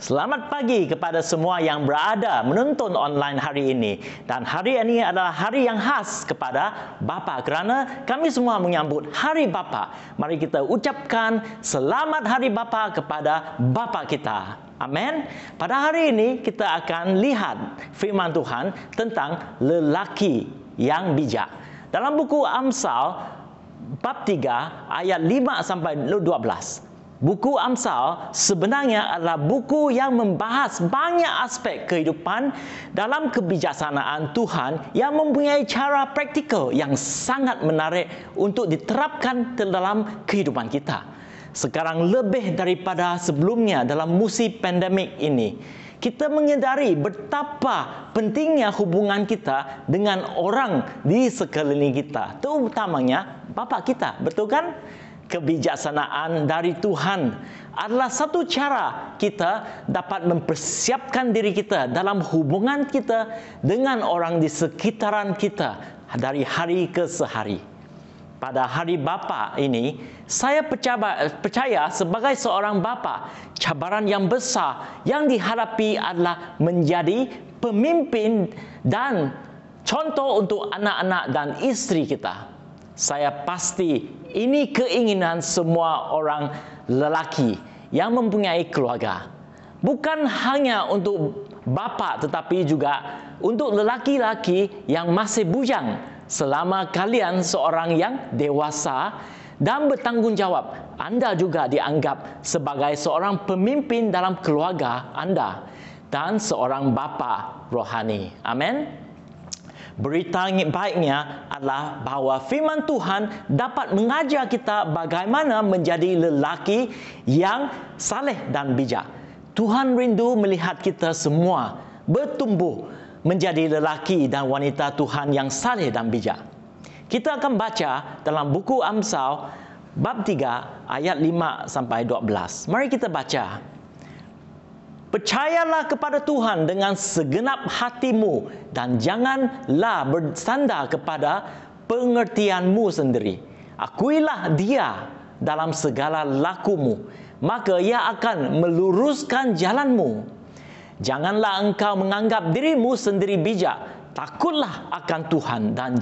Selamat pagi kepada semua yang berada menonton online hari ini. Dan hari ini adalah hari yang khas kepada Bapa kerana kami semua menyambut Hari Bapa. Mari kita ucapkan Selamat Hari Bapa kepada Bapa kita. Amin. Pada hari ini kita akan lihat firman Tuhan tentang lelaki yang bijak. Dalam buku Amsal bab 3 ayat 5 sampai 12. Buku Amsal sebenarnya adalah buku yang membahas banyak aspek kehidupan dalam kebijaksanaan Tuhan yang mempunyai cara praktikal yang sangat menarik untuk diterapkan dalam kehidupan kita. Sekarang lebih daripada sebelumnya dalam musim pandemik ini, kita menyadari betapa pentingnya hubungan kita dengan orang di sekeliling kita, terutamanya bapa kita, betul kan? Kebijaksanaan dari Tuhan adalah satu cara kita dapat mempersiapkan diri kita dalam hubungan kita dengan orang di sekitaran kita dari hari ke hari. Pada Hari Bapa ini, saya percaya sebagai seorang bapa, cabaran yang besar yang dihadapi adalah menjadi pemimpin dan contoh untuk anak-anak dan isteri kita. Saya pasti ini keinginan semua orang lelaki yang mempunyai keluarga. Bukan hanya untuk bapa tetapi juga untuk lelaki-lelaki yang masih bujang. Selama kalian seorang yang dewasa dan bertanggungjawab, anda juga dianggap sebagai seorang pemimpin dalam keluarga anda dan seorang bapa rohani. Amin. Berita baiknya adalah bahawa firman Tuhan dapat mengajar kita bagaimana menjadi lelaki yang saleh dan bijak. Tuhan rindu melihat kita semua bertumbuh menjadi lelaki dan wanita Tuhan yang saleh dan bijak. Kita akan baca dalam buku Amsal bab 3 ayat 5 sampai 12. Mari kita baca. Percayalah kepada Tuhan dengan segenap hatimu dan janganlah bersandar kepada pengertianmu sendiri. Akuilah Dia dalam segala lakumu, maka Ia akan meluruskan jalanmu. Janganlah engkau menganggap dirimu sendiri bijak. Takutlah akan Tuhan dan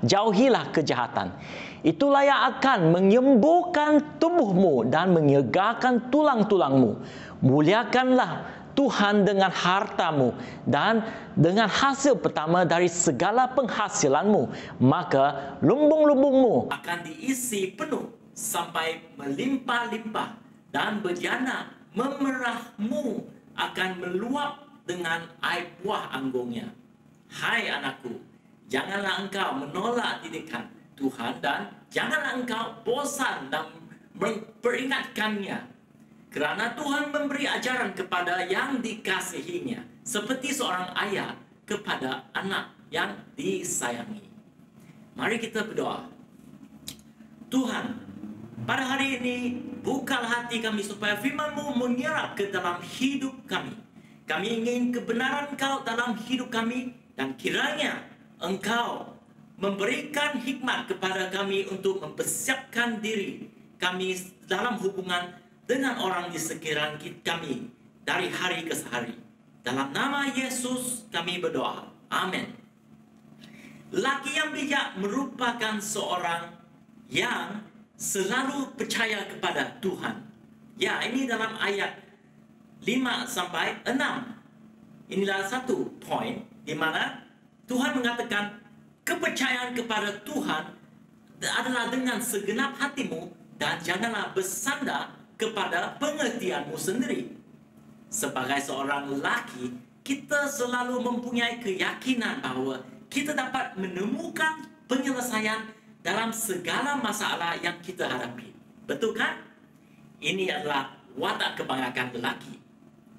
jauhilah kejahatan. Itulah yang akan menyembuhkan tubuhmu dan menyegarkan tulang-tulangmu. Muliakanlah Tuhan dengan hartamu dan dengan hasil pertama dari segala penghasilanmu. Maka lumbung-lumbungmu akan diisi penuh sampai melimpah-limpah dan bejana memerahmu akan meluap dengan air buah anggurnya. Hai anakku, janganlah engkau menolak didikan Tuhan dan janganlah engkau bosan dan memperingatkannya. Kerana Tuhan memberi ajaran kepada yang dikasihinya, seperti seorang ayah kepada anak yang disayangi. Mari kita berdoa. Tuhan, pada hari ini bukalah hati kami supaya firman-Mu menyerap ke dalam hidup kami. Kami ingin kebenaran Engkau dalam hidup kami dan kiranya Engkau memberikan hikmat kepada kami untuk mempersiapkan diri kami dalam hubungan dengan orang di sekitaran kami dari hari ke hari. Dalam nama Yesus kami berdoa. Amin. Lelaki yang bijak merupakan seorang yang selalu percaya kepada Tuhan. Ya, ini dalam ayat 5 sampai 6. Inilah satu poin di mana Tuhan mengatakan kepercayaan kepada Tuhan adalah dengan segenap hatimu dan janganlah bersandar kepada pengertianmu sendiri. Sebagai seorang lelaki, kita selalu mempunyai keyakinan bahawa kita dapat menemukan penyelesaian dalam segala masalah yang kita hadapi. Betul kan? Ini adalah watak kebanyakan lelaki.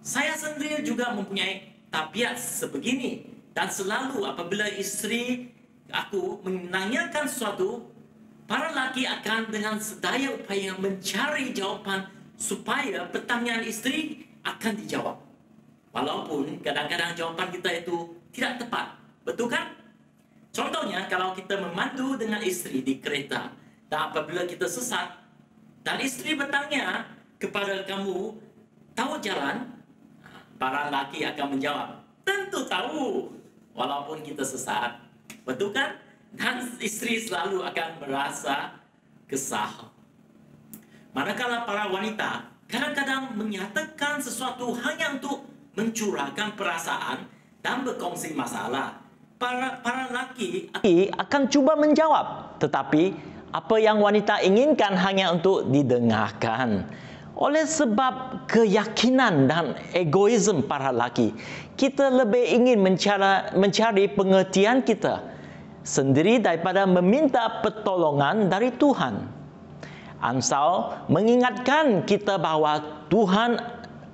Saya sendiri juga mempunyai tabiat sebegini. Dan selalu apabila isteri aku menanyakan sesuatu, para lelaki akan dengan sedaya upaya mencari jawapan supaya pertanyaan isteri akan dijawab. Walaupun kadang-kadang jawapan kita itu tidak tepat. Betul kan? Contohnya kalau kita memandu dengan isteri di kereta dan apabila kita sesat dan isteri bertanya kepada kamu, tahu jalan? para lelaki akan menjawab, tentu tahu, walaupun kita sesat. Betul kan? Dan istri selalu akan merasa kesal. Manakala para wanita kadang-kadang menyatakan sesuatu hanya untuk mencurahkan perasaan dan berkongsi masalah, para lelaki akan cuba menjawab, tetapi apa yang wanita inginkan hanya untuk didengarkan. Oleh sebab keyakinan dan egoisme para lelaki, kita lebih ingin mencari pengertian kita sendiri daripada meminta pertolongan dari Tuhan. Amsal mengingatkan kita bahawa Tuhan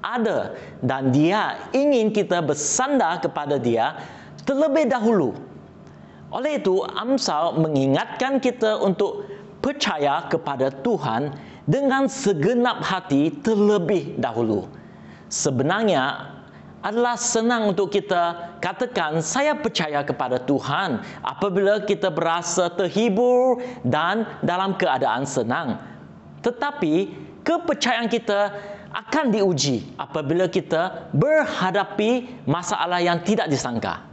ada dan Dia ingin kita bersandar kepada Dia terlebih dahulu. Oleh itu, Amsal mengingatkan kita untuk percaya kepada Tuhan dengan segenap hati terlebih dahulu. Sebenarnya adalah senang untuk kita katakan saya percaya kepada Tuhan apabila kita berasa terhibur dan dalam keadaan senang. Tetapi kepercayaan kita akan diuji apabila kita berhadapi masalah yang tidak disangka.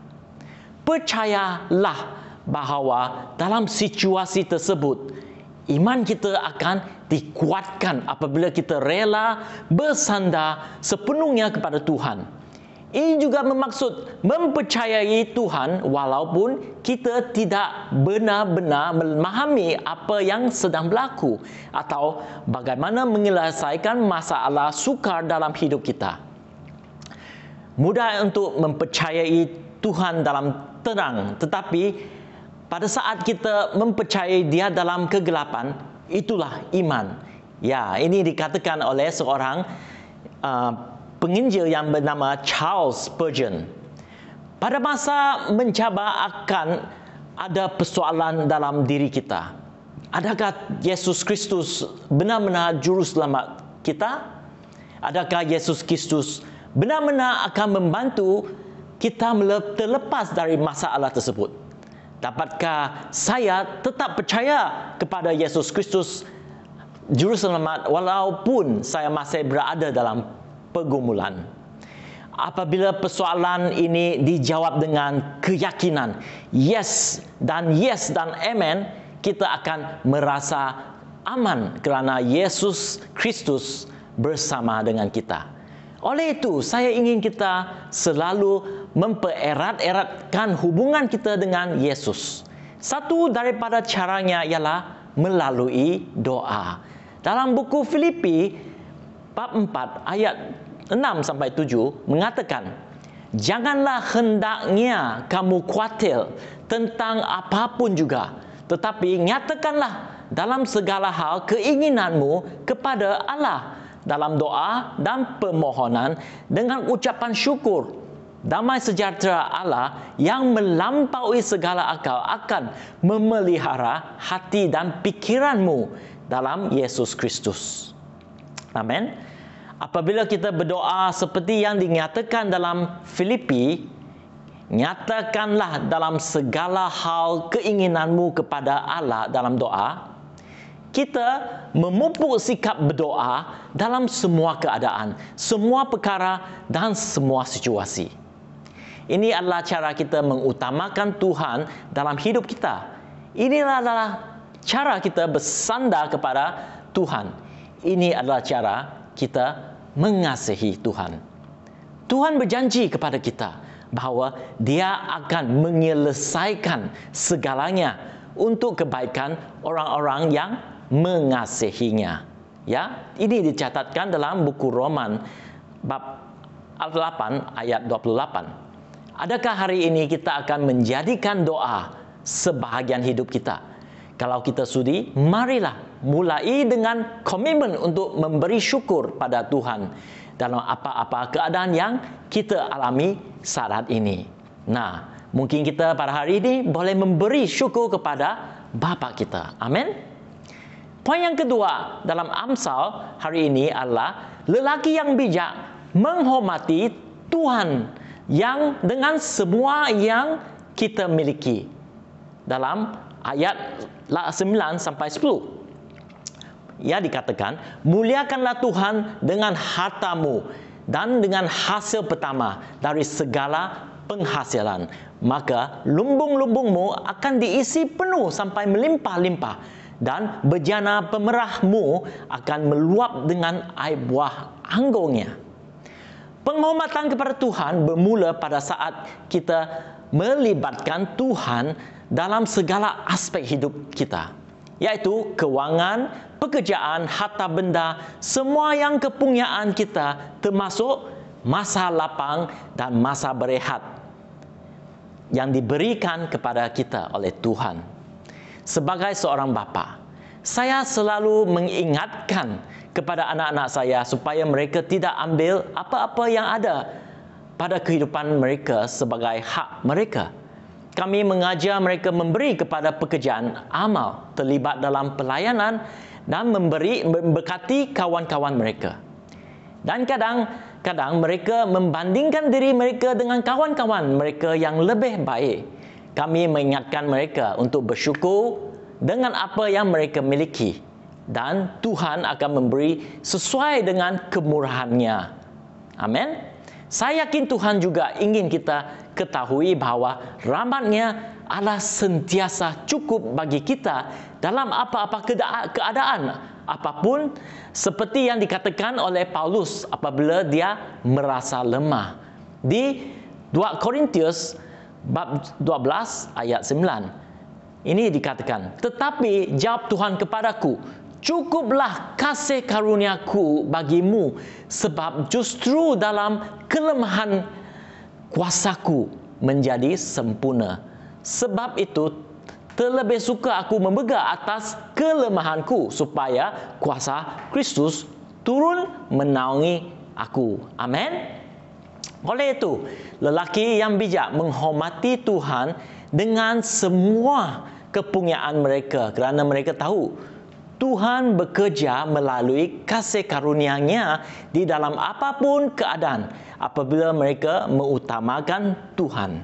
Percayalah bahawa dalam situasi tersebut, iman kita akan dikuatkan apabila kita rela bersandar sepenuhnya kepada Tuhan. Ini juga bermaksud mempercayai Tuhan walaupun kita tidak benar-benar memahami apa yang sedang berlaku atau bagaimana menyelesaikan masalah sukar dalam hidup kita. Mudah untuk mempercayai Tuhan dalam terang, tetapi pada saat kita mempercayai Dia dalam kegelapan, itulah iman. Ya, ini dikatakan oleh seorang penginjil yang bernama Charles Spurgeon. Pada masa mencabar akan ada persoalan dalam diri kita. Adakah Yesus Kristus benar-benar juru selamat kita? Adakah Yesus Kristus benar-benar akan membantu kita terlepas dari masalah tersebut? Dapatkah saya tetap percaya kepada Yesus Kristus juru selamat walaupun saya masih berada dalam pergumulan? Apabila persoalan ini dijawab dengan keyakinan yes dan amen, kita akan merasa aman kerana Yesus Kristus bersama dengan kita. Oleh itu, saya ingin kita selalu mempererat-eratkan hubungan kita dengan Yesus. Satu daripada caranya ialah melalui doa. Dalam buku Filipi bab 4 ayat 6-7 mengatakan, janganlah hendaknya kamu khawatir tentang apapun juga, tetapi nyatakanlah dalam segala hal keinginanmu kepada Allah dalam doa dan permohonan dengan ucapan syukur. Damai sejahtera Allah yang melampaui segala akal akan memelihara hati dan pikiranmu dalam Yesus Kristus. Amin. Apabila kita berdoa seperti yang dinyatakan dalam Filipi, nyatakanlah dalam segala hal keinginanmu kepada Allah dalam doa, kita memupuk sikap berdoa dalam semua keadaan, semua perkara dan semua situasi. Ini adalah cara kita mengutamakan Tuhan dalam hidup kita. Inilah adalah cara kita bersandar kepada Tuhan. Ini adalah cara kita mengasihi Tuhan. Tuhan berjanji kepada kita bahawa Dia akan menyelesaikan segalanya untuk kebaikan orang-orang yang mengasihinya. Ya, ini dicatatkan dalam buku Roman bab 8 ayat 28. Adakah hari ini kita akan menjadikan doa sebahagian hidup kita? Kalau kita sudi, marilah mulai dengan komitmen untuk memberi syukur pada Tuhan dalam apa-apa keadaan yang kita alami saat ini. Nah, mungkin kita pada hari ini boleh memberi syukur kepada Bapa kita. Amin. Poin yang kedua dalam Amsal hari ini adalah lelaki yang bijak menghormati Tuhan yang dengan semua yang kita miliki. Dalam ayat 9-10, ia dikatakan, muliakanlah Tuhan dengan hartamu dan dengan hasil pertama dari segala penghasilan, maka lumbung-lumbungmu akan diisi penuh sampai melimpah-limpah, dan bejana pemerahmu akan meluap dengan air buah anggurnya. Penghormatan kepada Tuhan bermula pada saat kita melibatkan Tuhan dalam segala aspek hidup kita, iaitu kewangan, pekerjaan, harta benda, semua yang kepunyaan kita, termasuk masa lapang dan masa berehat yang diberikan kepada kita oleh Tuhan. Sebagai seorang bapa, saya selalu mengingatkan kepada anak-anak saya supaya mereka tidak ambil apa-apa yang ada pada kehidupan mereka sebagai hak mereka. Kami mengajar mereka memberi kepada pekerjaan amal, terlibat dalam pelayanan dan memberkati kawan-kawan mereka. Dan kadang-kadang mereka membandingkan diri mereka dengan kawan-kawan mereka yang lebih baik. Kami mengingatkan mereka untuk bersyukur dengan apa yang mereka miliki, dan Tuhan akan memberi sesuai dengan kemurahannya. Amin. Saya yakin Tuhan juga ingin kita ketahui bahawa rahmat-Nya adalah sentiasa cukup bagi kita dalam apa-apa keadaan apapun, seperti yang dikatakan oleh Paulus apabila dia merasa lemah. Di 2 Korintius bab 12 ayat 9. Ini dikatakan, "Tetapi jawab Tuhan kepadaku, cukuplah kasih karuniaku bagimu, sebab justru dalam kelemahan kuasaku menjadi sempurna. Sebab itu terlebih suka aku membegah atas kelemahanku, supaya kuasa Kristus turun menaungi aku." Amin. Oleh itu, lelaki yang bijak menghormati Tuhan dengan semua kepunyaan mereka, kerana mereka tahu Tuhan bekerja melalui kasih karunia-Nya di dalam apapun keadaan apabila mereka mengutamakan Tuhan.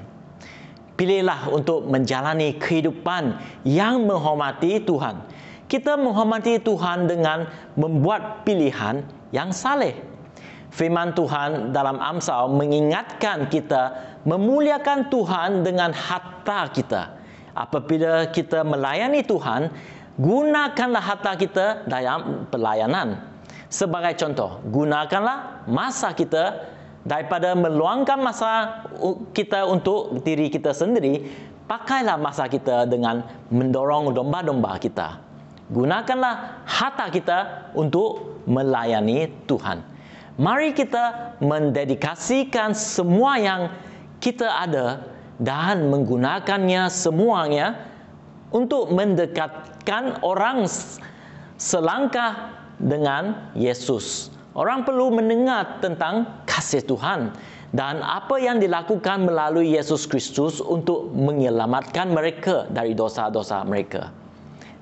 Pilihlah untuk menjalani kehidupan yang menghormati Tuhan. Kita menghormati Tuhan dengan membuat pilihan yang saleh. Firman Tuhan dalam Amsal mengingatkan kita memuliakan Tuhan dengan harta kita. Apabila kita melayani Tuhan, gunakanlah harta kita dalam pelayanan. Sebagai contoh, gunakanlah masa kita daripada meluangkan masa kita untuk diri kita sendiri. Pakailah masa kita dengan mendorong domba-domba kita. Gunakanlah harta kita untuk melayani Tuhan. Mari kita mendedikasikan semua yang kita ada dan menggunakannya semuanya untuk mendekatkan orang selangkah dengan Yesus. Orang perlu mendengar tentang kasih Tuhan dan apa yang dilakukan melalui Yesus Kristus untuk menyelamatkan mereka dari dosa-dosa mereka.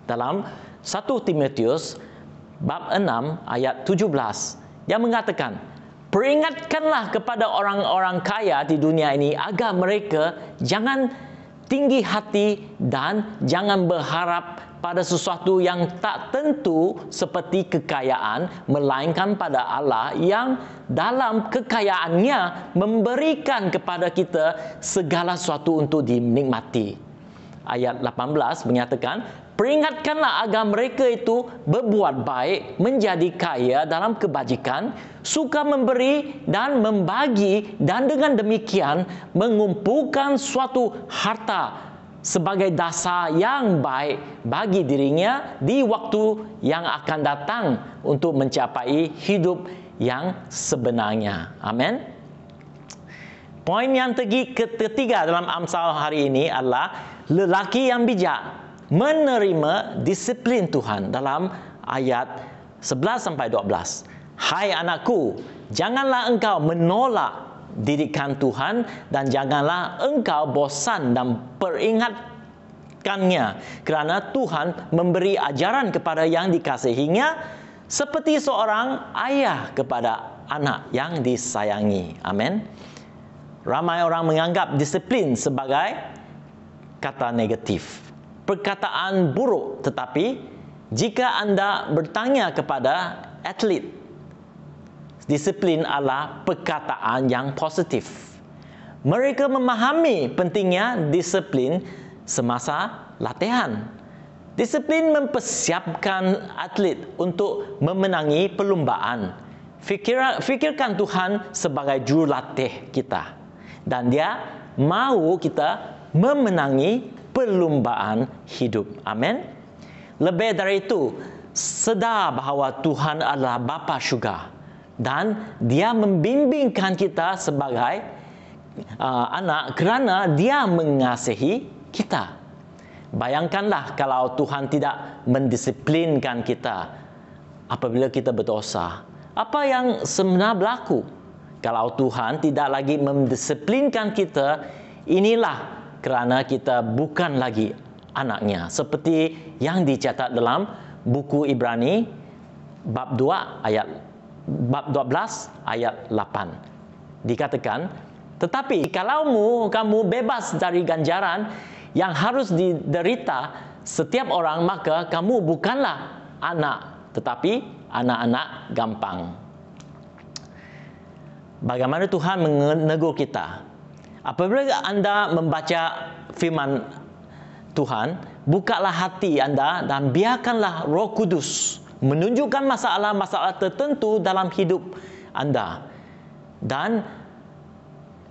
Dalam 1 Timotius bab 6 ayat 17, yang mengatakan, "Peringatkanlah kepada orang-orang kaya di dunia ini agar mereka jangan tinggi hati dan jangan berharap pada sesuatu yang tak tentu seperti kekayaan, melainkan pada Allah yang dalam kekayaannya memberikan kepada kita segala sesuatu untuk dinikmati." Ayat 18 menyatakan, "Peringatkanlah agar mereka itu berbuat baik, menjadi kaya dalam kebajikan, suka memberi dan membagi, dan dengan demikian mengumpulkan suatu harta sebagai dasar yang baik bagi dirinya di waktu yang akan datang untuk mencapai hidup yang sebenarnya." Amin. Poin yang ketiga dalam Amsal hari ini adalah lelaki yang bijak menerima disiplin Tuhan dalam ayat 11 sampai 12. "Hai anakku, janganlah engkau menolak didikan Tuhan dan janganlah engkau bosan dan peringatkannya, kerana Tuhan memberi ajaran kepada yang dikasihinya seperti seorang ayah kepada anak yang disayangi." Amin. Ramai orang menganggap disiplin sebagai kata negatif, perkataan buruk. Tetapi jika anda bertanya kepada atlet Disiplin adalah perkataan yang positif. Mereka memahami pentingnya disiplin semasa latihan. Disiplin mempersiapkan atlet untuk memenangi perlumbaan. Fikirkan Tuhan sebagai jurulatih kita. Dan Dia mahu kita memenangi perlumbaan hidup. Amin. Lebih dari itu, sedar bahawa Tuhan adalah Bapa Syurga. Dan Dia membimbingkan kita sebagai anak kerana Dia mengasihi kita. Bayangkanlah kalau Tuhan tidak mendisiplinkan kita apabila kita berdosa. Apa yang sebenarnya berlaku? Kalau Tuhan tidak lagi mendisiplinkan kita, inilah kerana kita bukan lagi anaknya. Seperti yang dicatat dalam buku Ibrani bab 12 ayat 8. Dikatakan, tetapi kalau kamu bebas dari ganjaran yang harus diderita setiap orang, maka kamu bukanlah anak, tetapi anak-anak gampang. Bagaimana Tuhan menegur kita? Apabila anda membaca firman Tuhan, bukalah hati anda dan biarkanlah Roh Kudus menunjukkan masalah-masalah tertentu dalam hidup anda. Dan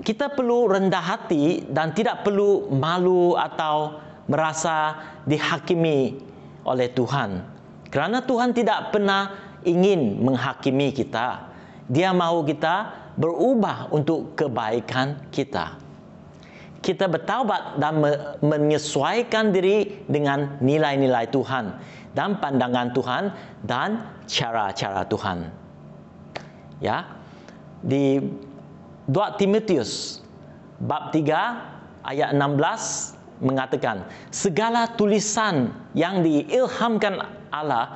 kita perlu rendah hati dan tidak perlu malu atau merasa dihakimi oleh Tuhan. Kerana Tuhan tidak pernah ingin menghakimi kita. Dia mahu kita berubah untuk kebaikan kita. Kita bertaubat dan menyesuaikan diri dengan nilai-nilai Tuhan dan pandangan Tuhan dan cara-cara Tuhan. Ya. Di 2 Timotius bab 3 ayat 16 mengatakan, segala tulisan yang diilhamkan Allah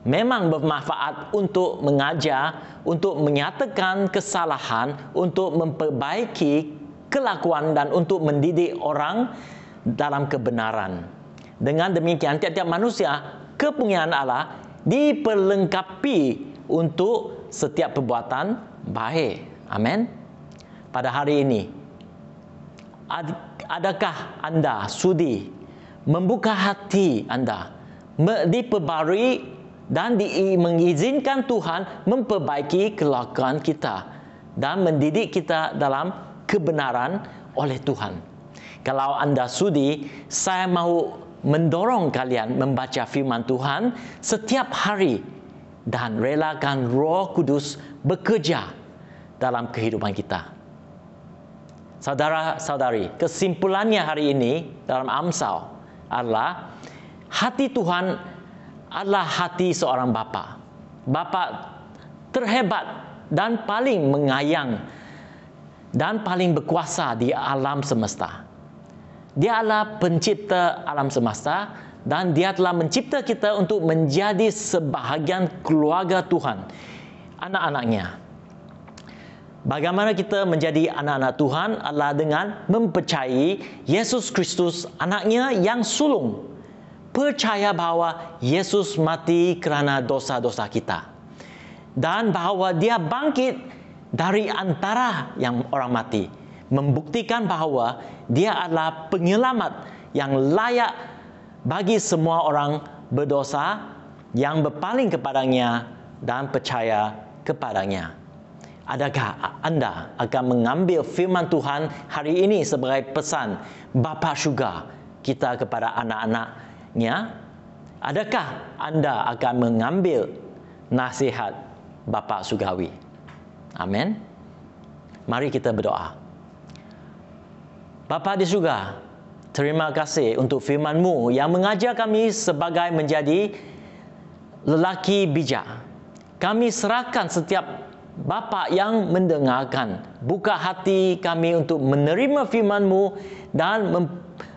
memang bermanfaat untuk mengajar, untuk menyatakan kesalahan, untuk memperbaiki kelakuan dan untuk mendidik orang dalam kebenaran. Dengan demikian, tiap-tiap manusia kepunyaan Allah diperlengkapi untuk setiap perbuatan baik. Amin. Pada hari ini, adakah anda sudi membuka hati anda, diperbarui dan mengizinkan Tuhan memperbaiki kelakuan kita dan mendidik kita dalam kebenaran oleh Tuhan? Kalau anda sudi, saya mahu mendorong kalian membaca firman Tuhan setiap hari dan relakan Roh Kudus bekerja dalam kehidupan kita. Saudara-saudari, kesimpulannya hari ini dalam Amsal adalah hati Tuhan adalah hati seorang bapa. Bapa terhebat dan paling mengayang dan paling berkuasa di alam semesta. Dia adalah pencipta alam semesta dan Dia telah mencipta kita untuk menjadi sebahagian keluarga Tuhan, anak-anaknya. Bagaimana kita menjadi anak-anak Tuhan adalah dengan mempercayai Yesus Kristus, anaknya yang sulung. Percaya bahawa Yesus mati kerana dosa-dosa kita. Dan bahawa Dia bangkit dari antara yang orang mati. Membuktikan bahawa Dia adalah penyelamat yang layak bagi semua orang berdosa yang berpaling kepadanya dan percaya kepadanya. Adakah anda akan mengambil firman Tuhan hari ini sebagai pesan Bapa Syurga kita kepada anak-anaknya? Adakah anda akan mengambil nasihat Bapa Surgawi? Amin. Mari kita berdoa. Bapa di surga, terima kasih untuk firman-Mu yang mengajar kami sebagai menjadi lelaki bijak. Kami serahkan setiap Bapa yang mendengarkan, buka hati kami untuk menerima firman-Mu dan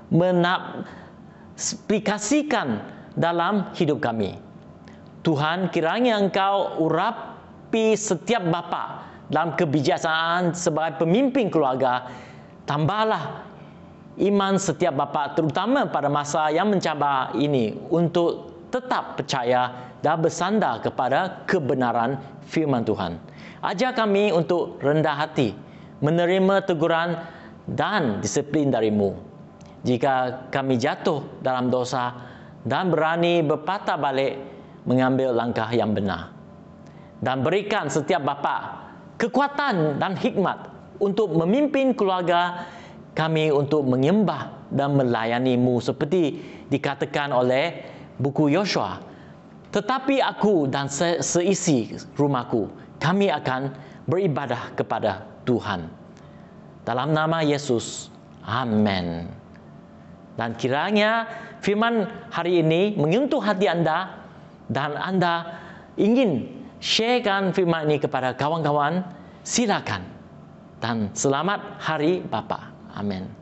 mengaplikasikan dalam hidup kami. Tuhan, kiranya Engkau urapi setiap bapa dalam kebijaksanaan sebagai pemimpin keluarga. Tambahlah iman setiap bapa, terutama pada masa yang mencabar ini, untuk tetap percaya dan bersandar kepada kebenaran firman Tuhan. Ajar kami untuk rendah hati, menerima teguran dan disiplin darimu. Jika kami jatuh dalam dosa dan berani berpatah balik, mengambil langkah yang benar. Dan berikan setiap bapa kekuatan dan hikmat untuk memimpin keluarga kami untuk menyembah dan melayani-Mu seperti dikatakan oleh buku Yosua. Tetapi aku dan seisi rumahku, kami akan beribadah kepada Tuhan. Dalam nama Yesus, amin. Dan kiranya firman hari ini menyentuh hati anda dan anda ingin sharekan firman ini kepada kawan-kawan, silakan. Dan selamat Hari Bapa. Amin.